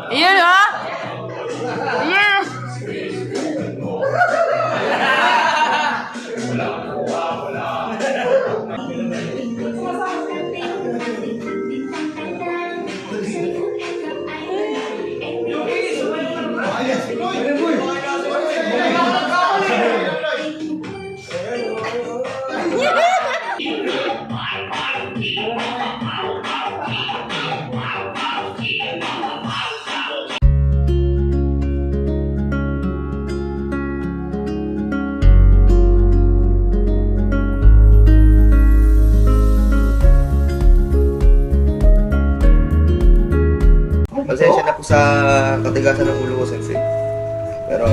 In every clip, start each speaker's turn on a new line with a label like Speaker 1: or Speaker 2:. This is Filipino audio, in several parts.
Speaker 1: Ayan ha! Ayan!
Speaker 2: Pasensya na po sa katigasan ng ulo ko, Sensei. Pero,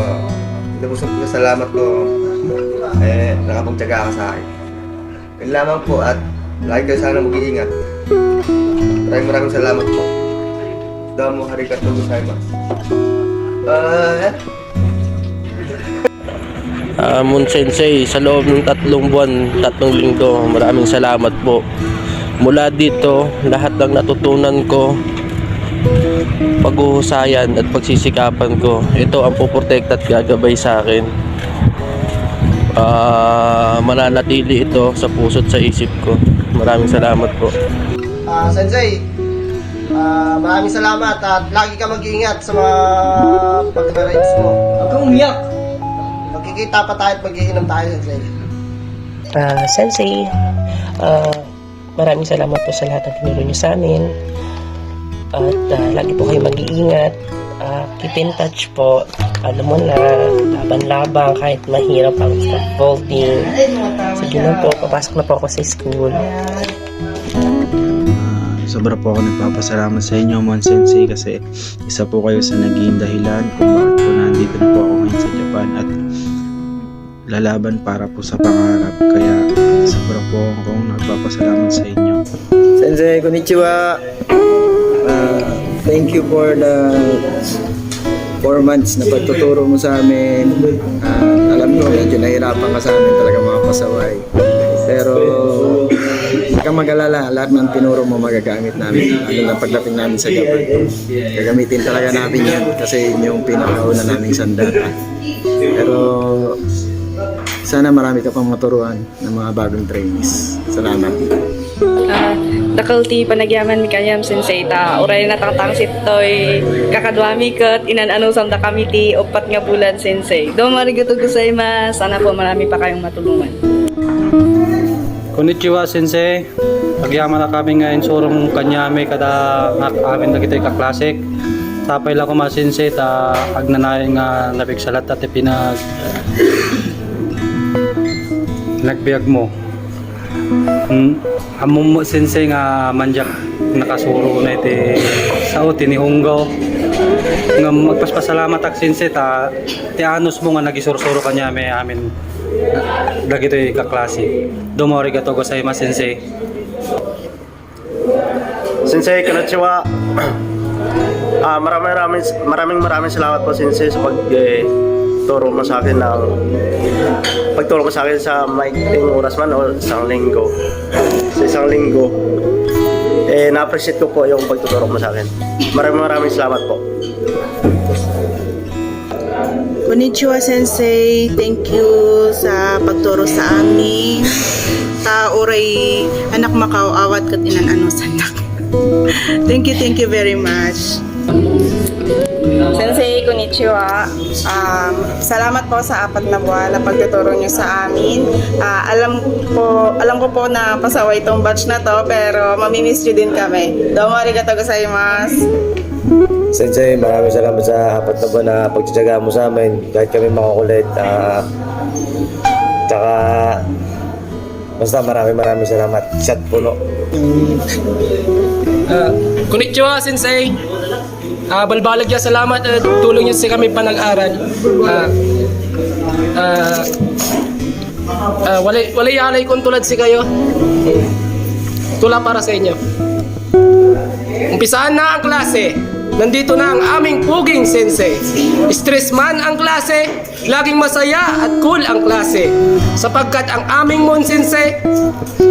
Speaker 2: lubos na salamat ko. Nakapagtyaga ka sa akin. Yun lamang po at lagi kayo sana mag-iingat. Maraming salamat po. Domo arigatou gozaimasu.
Speaker 3: Moon Sensei, sa loob ng 3 buwan, 3 linggo, maraming salamat po. Mula dito, lahat ng natutunan ko, paghuhusayan at pagsisikapan ko, ito ang puprotekta at gagabay sa akin. Mananatili ito sa puso't sa isip ko. Maraming salamat po.
Speaker 2: Sensei, maraming salamat at lagi ka mag-iingat sa mga pag-rides mo. Huwag kang umiyak. Magkikita pa tayo at mag-iinom tayo, Sensei.
Speaker 4: Sensei, maraming salamat po sa lahat ng tinuro niyo sa amin. At lagi po kayo mag-iingat. Keep in touch po. Alam mo na, laban-labang kahit mahirap ang scaffolding. Sige na po, papasok na po ako sa school.
Speaker 5: Sobra po ako nagpapasalamat sa inyo, Mon Sensei, kasi isa po kayo sa naging dahilan kung bakit po nandito na po ako ngayon sa Japan at lalaban para po sa pangarap. Kaya sobra po akong nagpapasalamat sa inyo.
Speaker 2: Sensei, konnichiwa. Thank you for the 4 months na pagtuturo mo sa amin. Alam ko, medyo nahirapan ka sa amin talaga mga pasaway. Pero, huwag kang mag-alala, lahat ng tinuro mo magagamit namin. Ano lang pagdating namin sa Japan. Gagamitin talaga namin yan kasi yun yung pinakauna naming sandata. Pero, sana marami ka pang maturuan ng mga bagong trainees. Salamat.
Speaker 1: Dakalti panagyaman mi kayam Sensei ta uray na tangtang sitoy kakadwami ket inan-anusan da kami ti 4 nga bulan Sensei. Domo arigatou gozaimasu. Sana po marami pa kayong matulungan.
Speaker 6: Konnichiwa Sensei. Pagyaman na kami ngayon surong kanyame kada amin na kita ka-classic. Tapay lang ko mga Sensei ta agnanay nga nabigsalat at pinag nagbiyag mo. Among mo Sensei nga manjak nakasuro na iti sao tinihunggaw nga magpaspasalamat ak Sensei ta ti anos mo nga nagisursuro kanya may amin dagito kaklase. Domo arigatou gozaimasu Sensei.
Speaker 7: Sensei, konnichiwa. Maraming salamat po Sensei sa pagturo mo sa akin ng pagturo mo sa akin sa maikling oras man o isang linggo. Sa isang linggo na-appreciate ko po yung pagtuturo mo sa akin. Maraming salamat po.
Speaker 8: Konnichiwa Sensei, thank you sa pagturo sa amin. Uray anak Macau awat kat inan sandak. Thank you very much.
Speaker 9: Sensei, konnichiwa. Salamat po sa 4 na buwan na pagtuturo niyo sa amin. Alam ko po na pasaway itong batch na to, pero mamimiss niyo din kami. Domo arigatou gozaimasu.
Speaker 10: Sensei, maraming salamat sa 4 na buwan na pagtsatsaga mo sa amin kahit kami makukulit. Tsaka basta maraming salamat. Chat puno.
Speaker 11: Konnichiwa, Sensei. Balbalag ya salamat at tulong niyo sa kami panag-aral. Walay alay kung tulad si kayo. Tula para sa inyo. Umpisaan na ang klase. Nandito na ang aming puging sensei. Stress man ang klase, laging masaya at cool ang klase. Sapagkat ang aming mon sensei,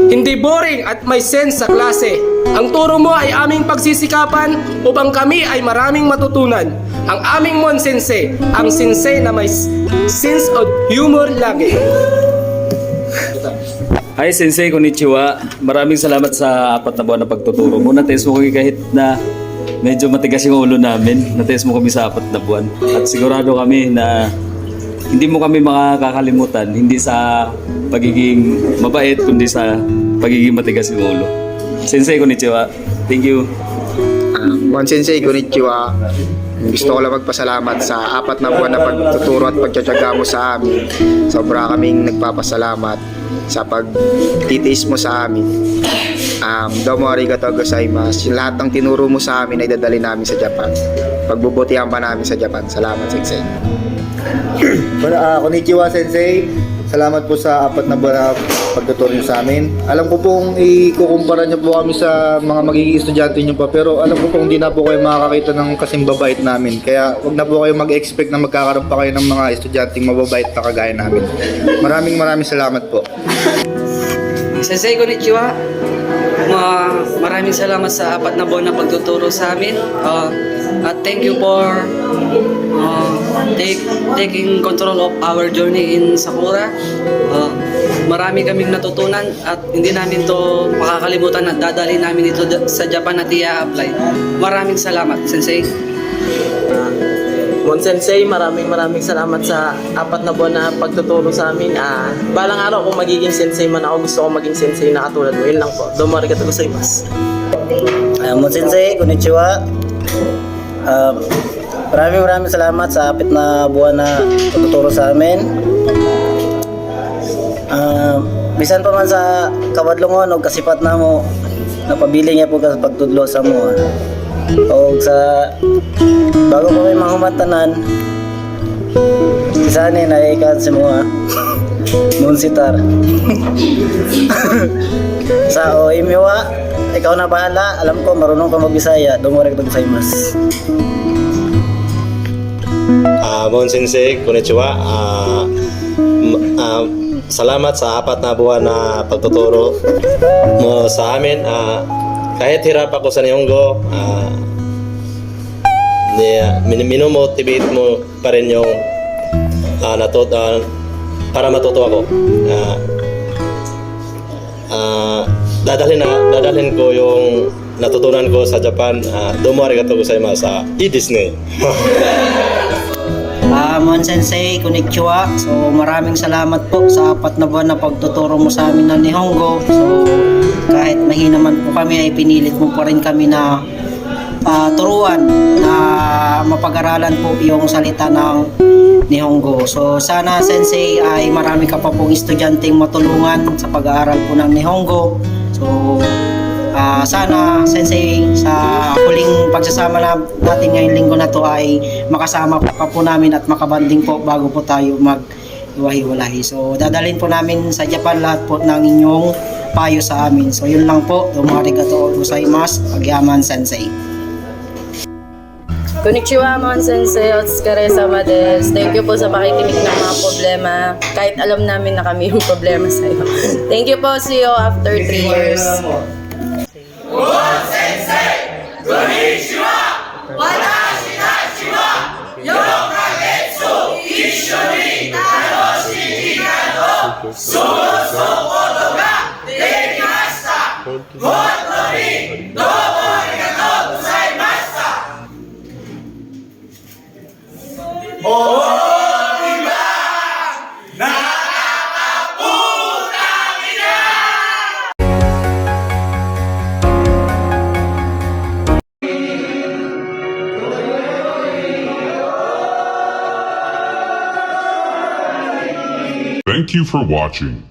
Speaker 11: hindi boring at may sense sa klase. Ang turo mo ay aming pagsisikapan upang kami ay maraming matutunan. Ang aming mon sensei, ang sensei na may sense of humor lagi.
Speaker 12: Hi Sensei, konnichiwa. Maraming salamat sa 4 na buwan na pagtuturo mo. Natest mo kami kahit na medyo matigas yung ulo namin. Natest mo kami sa 4 na buwan. At sigurado kami na hindi mo kami makakalimutan. Hindi sa pagiging mabait, kundi sa pagiging matigas yung ulo. Sensei, konnichiwa. Thank you.
Speaker 2: Mon Sensei, konnichiwa. Gusto ko lang magpasalamat sa 4 na buwan na pagtuturo at pagtsatsaga mo sa amin. Sobra kaming nagpapasalamat sa pagtitiis mo sa amin. Domo arigatou gozaimasu. Lahat ng tinuro mo sa amin ay dadali namin sa Japan. Pagbubutihan pa namin sa Japan. Salamat, Sensei.
Speaker 10: Konnichiwa Sensei. Salamat po sa 4 na buwan na pagtuturo niyo sa amin. Alam ko pong ikukumpara niyo po kami sa mga magiging estudyante niyo pa, pero alam ko pong hindi na po kayo makakakita ng kasing babait namin. Kaya wag na po kayo mag-expect na magkakaroon pa kayo ng mga estudyanteng mababait na kagaya namin. Maraming salamat po.
Speaker 11: Sensei, konnichiwa. Maraming salamat sa 4 na buwan na pagtuturo sa amin. At thank you for taking control of our journey in Sakura. Marami kaming natutunan at hindi namin to makakalimutan at dadali namin ito sa Japan at i-apply. Maraming salamat, Sensei.
Speaker 4: Mon Sensei, maraming salamat sa 4 na buwan na pagtuturo sa amin. Balang araw kung magiging sensei man ako, gusto ko maging sensei na katulad mo. Yun lang po. Domo arigatou gozaimasu.
Speaker 10: Mon Sensei, konnichiwa. Maraming salamat sa 4 na buwan na pagtuturo sa amin. Bisan pa man sa kawadlongon o kasipat na mo, napabili niya po ka sa pagtudlo sa mo. O sa bago pa may mahumantanan, isani na ikan sa mga munsitar. Sa o imiwa, ikaw na bahala. Alam ko marunong ka magbisaya. Domo arigatou gozaimasu.
Speaker 7: Mon Sensei, konnichiwa. Salamat sa 4 na buwan na pagtuturo mo sa amin. Kahit hirap ako sa Nihongo, minomotivate mo pa rin yung para matuto ako. Dadalhin ko yung natutunan ko sa Japan. Domo arigatou gozaimasu sa i-Disney.
Speaker 10: Mon Sensei, konnichiwa. So maraming salamat po sa 4 na buwan na pagtuturo mo sa amin ng Nihongo. So kahit mahina man po kami ay pinilit mo pa rin kami na turuan na mapag-aralan po yung salita ng Nihongo. So sana Sensei ay marami ka pa pong estudyanteng matulungan sa pag-aaral po ng Nihongo. So sana Sensei sa huling pagsasama natin ngayong linggo na to ay makasama pa po namin at makabanding po bago po tayo mag-iwahiwalay. So dadalhin po namin sa Japan lahat po ng inyong payo sa amin. So yun lang po. Domo arigatou gozaimasu. Pagyaman Sensei.
Speaker 9: Konnichiwa, Mon Sensei. Otsukaresama desu. Thank you po sa pakikinig ng mga problema. Kahit alam namin na kami yung problema sa'yo. Thank you po. See you after 3 years.
Speaker 13: Thank you for watching.